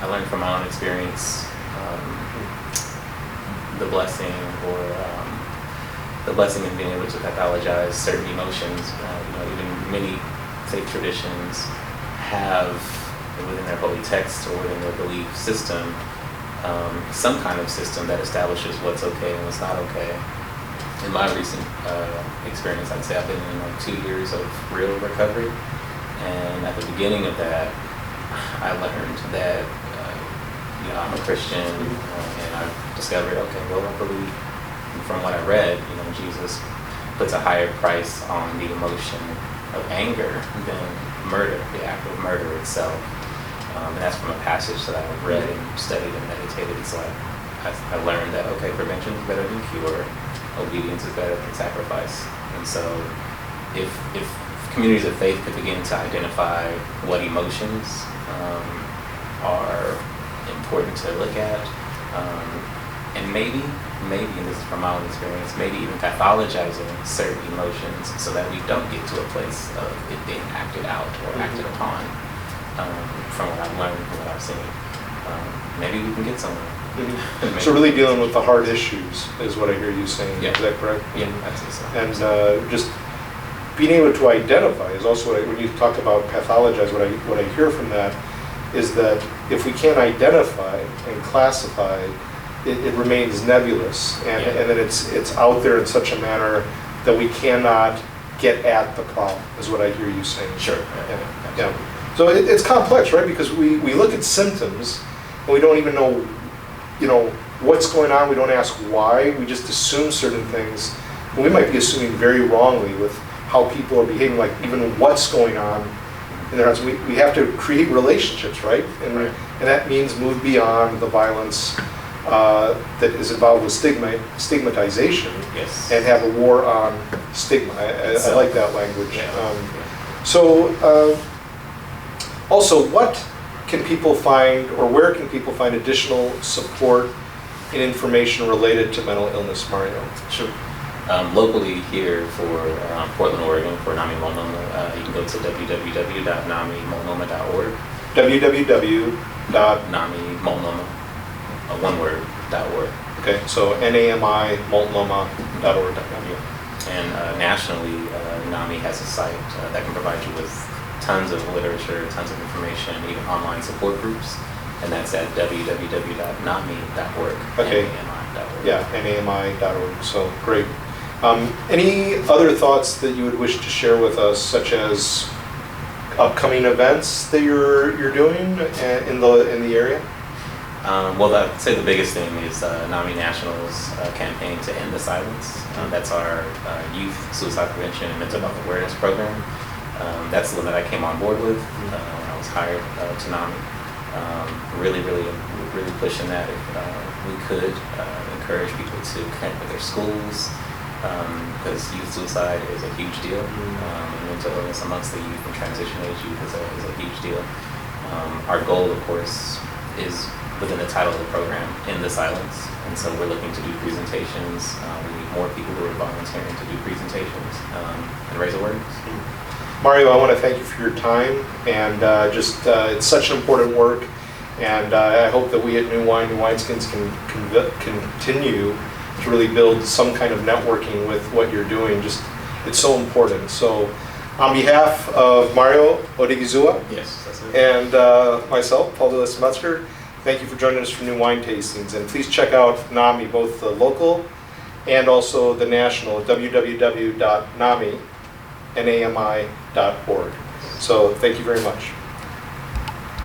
I learned from my own experience the blessing in being able to pathologize certain emotions. Even many faith traditions have within their holy text or within their belief system some kind of system that establishes what's okay and what's not okay. In my recent experience, I'd say I've been in like 2 years of real recovery, and at the beginning of that, I learned that I'm a Christian, and I discovered, okay, well, I believe from what I read, Jesus puts a higher price on the emotion of anger than murder, the act of murder itself. And that's from a passage that I read and studied and meditated. So I learned that, okay, prevention is better than cure, obedience is better than sacrifice. And so if communities of faith could begin to identify what emotions are important to look at, and maybe, and this is from my own experience, maybe even pathologizing certain emotions so that we don't get to a place of it being acted out or acted upon. From what I've learned, from what I've seen, maybe we can get somewhere. So really dealing with the hard issues is what I hear you saying. Yeah. Is that correct? Yeah, I'd say so. And just being able to identify is also what when you talk about pathologize. What I hear from that is that if we can't identify and classify, it remains nebulous, and then it's out there in such a manner that we cannot get at the problem. Is what I hear you saying. Sure. Yeah. So it's complex, right? Because we look at symptoms and we don't even know, what's going on. We don't ask why. We just assume certain things. And we might be assuming very wrongly with how people are behaving, like even what's going on in their hearts. We have to create relationships, right? And that means move beyond the violence that is involved with stigmatization, yes, and have a war on stigma. I like that language. Yeah. Also, what can people find, or where can people find additional support and information related to mental illness, Mario? Sure. Locally here for Portland, Oregon, for NAMI Multnomah, you can go to www.namimultnomah.org. www.namimultnomah, one word, .org. Okay, so NAMI Multnomah.org. And nationally, NAMI has a site that can provide you with tons of literature, tons of information, even online support groups, and that's at www.nami.org. Okay. NAMI.org. Yeah, NAMI.org. So great. Any other thoughts that you would wish to share with us, such as upcoming events that you're doing in the area? Well, I'd say the biggest thing is NAMI National's campaign to end the silence. That's our youth suicide prevention and mental health awareness program. That's the one that I came on board with when I was hired to NAMI. Really pushing that if we could encourage people to connect with their schools, because youth suicide is a huge deal. And mental illness amongst the youth and transition age youth is a huge deal. Our goal, of course, is within the title of the program, End the Silence. And so we're looking to do presentations. We need more people who are volunteering to do presentations and raise awareness. Mario, I want to thank you for your time, and it's such an important work, and I hope that we at New Wineskins can continue to really build some kind of networking with what you're doing. It's so important. So on behalf of Mario Odighizuwa, yes, that's it, and myself, Paul Louis Metzger, thank you for joining us for New Wine Tastings, and please check out NAMI, both the local and also the national, www.nami.org. So thank you very much.